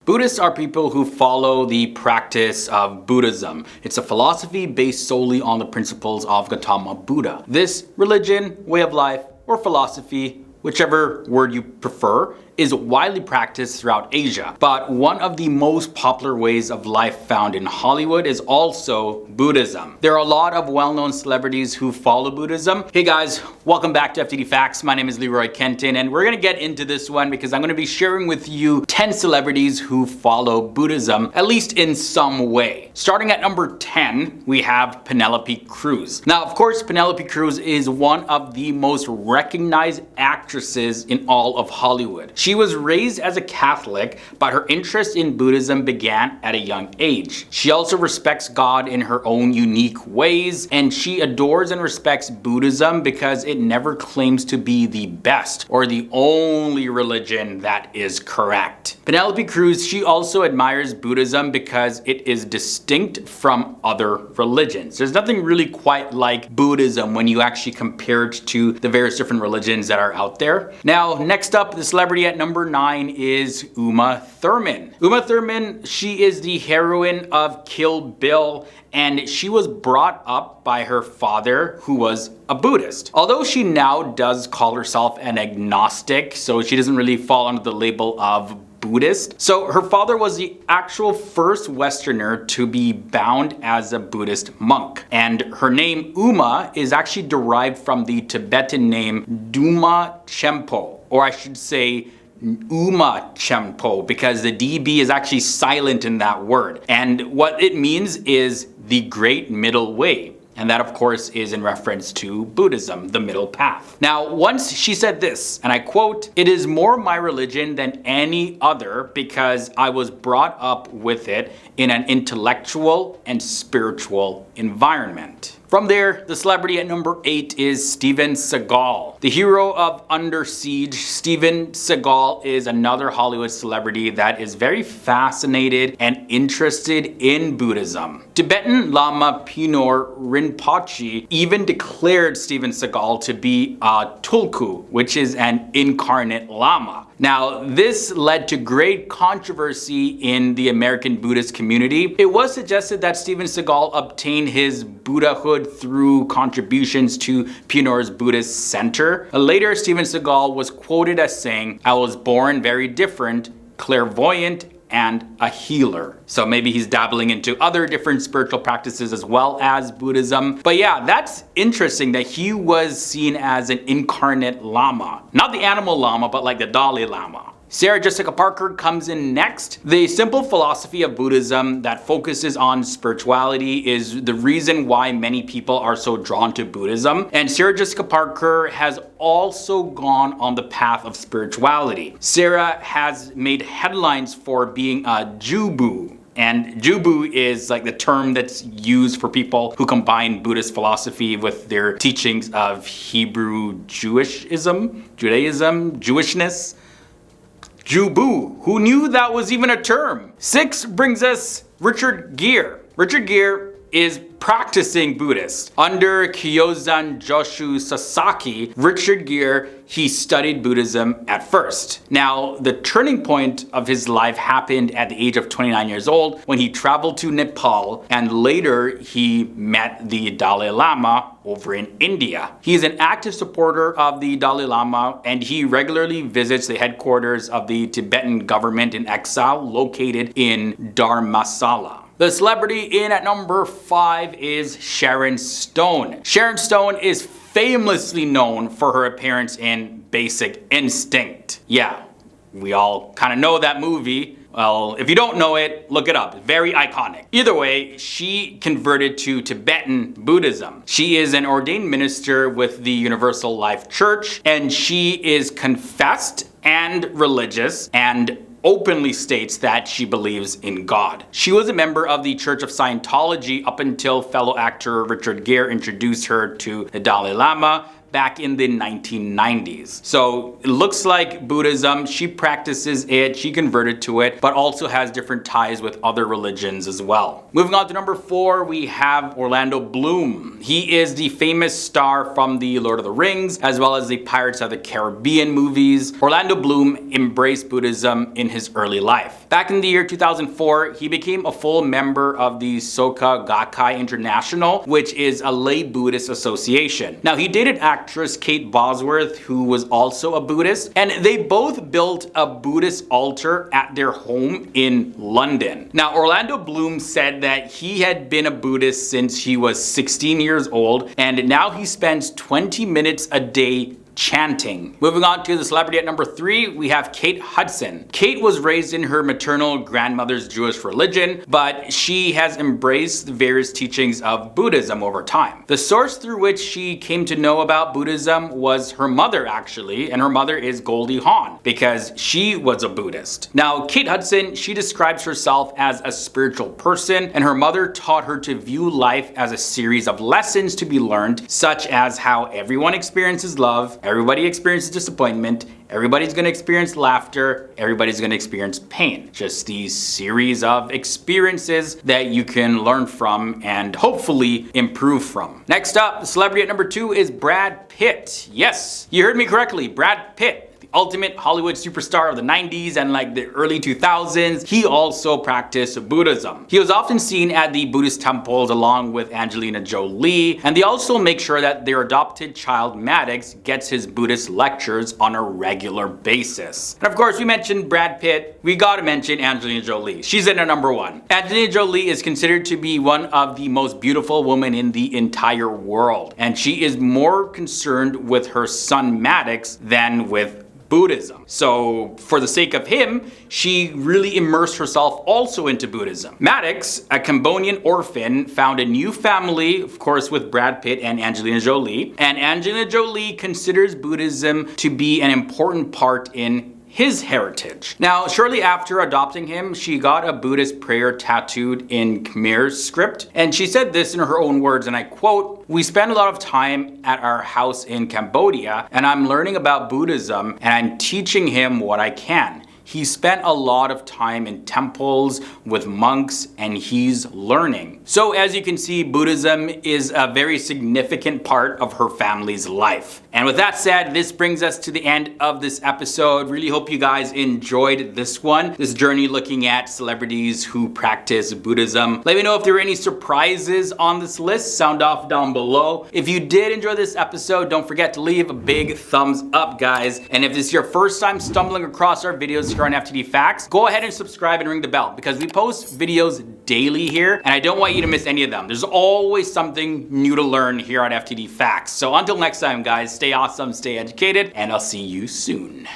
Buddhists are people who follow the practice of Buddhism. It's a philosophy based solely on the principles of Gautama Buddha. This religion, way of life, or philosophy, whichever word you prefer, is widely practiced throughout Asia. But one of the most popular ways of life found in Hollywood is also Buddhism. There are a lot of well-known celebrities who follow Buddhism. Hey guys, welcome back to FTD Facts. My name is Leroy Kenton, and we're gonna get into this one because I'm gonna be sharing with you 10 celebrities who follow Buddhism, at least in some way. Starting at number 10, we have Penelope Cruz. Now, of course, Penelope Cruz is one of the most recognized actresses in all of Hollywood. She was raised as a Catholic, but her interest in Buddhism began at a young age. She also respects God in her own unique ways, and she adores and respects Buddhism because it never claims to be the best or the only religion that is correct. Penelope Cruz, she also admires Buddhism because it is distinct from other religions. There's nothing really quite like Buddhism when you actually compare it to the various different religions that are out there. Now, next up, the celebrity at number 9 is Uma Thurman. Uma Thurman, she is the heroine of Kill Bill, and she was brought up by her father, who was a Buddhist. Although she now does call herself an agnostic, so she doesn't really fall under the label of Buddhist. So her father was the actual first Westerner to be bound as a Buddhist monk. And her name Uma is actually derived from the Tibetan name Duma Chempo, or I should say Uma Chempo, because the DB is actually silent in that word. And what it means is the Great Middle Way. And that, of course, is in reference to Buddhism, the middle path. Now, once she said this, and I quote, "It is more my religion than any other because I was brought up with it in an intellectual and spiritual environment." From there, the celebrity at number 8 is Steven Seagal. The hero of Under Siege, Steven Seagal is another Hollywood celebrity that is very fascinated and interested in Buddhism. Tibetan Lama Pinor Rinpoche even declared Steven Seagal to be a tulku, which is an incarnate Lama. Now, this led to great controversy in the American Buddhist community. It was suggested that Steven Seagal obtained his Buddhahood through contributions to Pinor's Buddhist center. Later, Steven Seagal was quoted as saying, "I was born very different, clairvoyant, and a healer." So maybe he's dabbling into other different spiritual practices as well as Buddhism. But yeah, that's interesting that he was seen as an incarnate Lama. Not the animal Lama, but like the Dalai Lama. Sarah Jessica Parker comes in next. The simple philosophy of Buddhism that focuses on spirituality is the reason why many people are so drawn to Buddhism. And Sarah Jessica Parker has also gone on the path of spirituality. Sarah has made headlines for being a Jubu. And Jubu is like the term that's used for people who combine Buddhist philosophy with their teachings of Hebrew Judaism, Jewishness. Jubu. Who knew that was even a term? 6 brings us Richard Gere. Richard Gere is practicing Buddhist. Under Kyozan Joshu Sasaki, Richard Gere, he studied Buddhism at first. Now, the turning point of his life happened at the age of 29 years old when he traveled to Nepal, and later he met the Dalai Lama over in India. He is an active supporter of the Dalai Lama, and he regularly visits the headquarters of the Tibetan government in exile located in Dharamsala. The celebrity in at number 5 is Sharon Stone. Sharon Stone is famously known for her appearance in Basic Instinct. Yeah, we all kind of know that movie. Well, if you don't know it, look it up. It's very iconic. Either way, she converted to Tibetan Buddhism. She is an ordained minister with the Universal Life Church, and she is confessed and religious and openly states that she believes in God. She was a member of the Church of Scientology up until fellow actor Richard Gere introduced her to the Dalai Lama back in the 1990s. So it looks like Buddhism, she practices it, she converted to it, but also has different ties with other religions as well. Moving on to number 4, we have Orlando Bloom. He is the famous star from the Lord of the Rings, as well as the Pirates of the Caribbean movies. Orlando Bloom embraced Buddhism in his early life. Back in the year 2004, he became a full member of the Soka Gakkai International, which is a lay Buddhist association. Now, he dated actress Kate Bosworth, who was also a Buddhist, and they both built a Buddhist altar at their home in London. Now, Orlando Bloom said that he had been a Buddhist since he was 16 years old, and now he spends 20 minutes a day chanting. Moving on to the celebrity at number 3, we have Kate Hudson. Kate was raised in her maternal grandmother's Jewish religion, but she has embraced the various teachings of Buddhism over time. The source through which she came to know about Buddhism was her mother, actually, and her mother is Goldie Hawn, because she was a Buddhist. Now, Kate Hudson, she describes herself as a spiritual person, and her mother taught her to view life as a series of lessons to be learned, such as how everyone experiences love, everybody experiences disappointment, everybody's gonna experience laughter, everybody's gonna experience pain. Just these series of experiences that you can learn from and hopefully improve from. Next up, the celebrity at number 2 is Brad Pitt. Yes, you heard me correctly, Brad Pitt. Ultimate Hollywood superstar of the 90s and like the early 2000s, he also practiced Buddhism. He was often seen at the Buddhist temples along with Angelina Jolie, and they also make sure that their adopted child Maddox gets his Buddhist lectures on a regular basis. And of course, we mentioned Brad Pitt, we gotta mention Angelina Jolie. She's in at number 1. Angelina Jolie is considered to be one of the most beautiful women in the entire world, and she is more concerned with her son Maddox than with Buddhism. So for the sake of him, she really immersed herself also into Buddhism. Maddox, a Cambodian orphan, found a new family, of course with Brad Pitt and Angelina Jolie, and Angelina Jolie considers Buddhism to be an important part in his heritage. Now, shortly after adopting him, she got a Buddhist prayer tattooed in Khmer script, and she said this in her own words, and I quote, "We spend a lot of time at our house in Cambodia, and I'm learning about Buddhism, and I'm teaching him what I can. He spent a lot of time in temples with monks and he's learning." So as you can see, Buddhism is a very significant part of her family's life. And with that said, this brings us to the end of this episode. Really hope you guys enjoyed this one, this journey looking at celebrities who practice Buddhism. Let me know if there were any surprises on this list. Sound off down below. If you did enjoy this episode, don't forget to leave a big thumbs up, guys. And if this is your first time stumbling across our videos here on FTD Facts, go ahead and subscribe and ring the bell, because we post videos daily here and I don't want you to miss any of them. There's always something new to learn here on FTD Facts. So until next time, guys, stay awesome, stay educated, and I'll see you soon.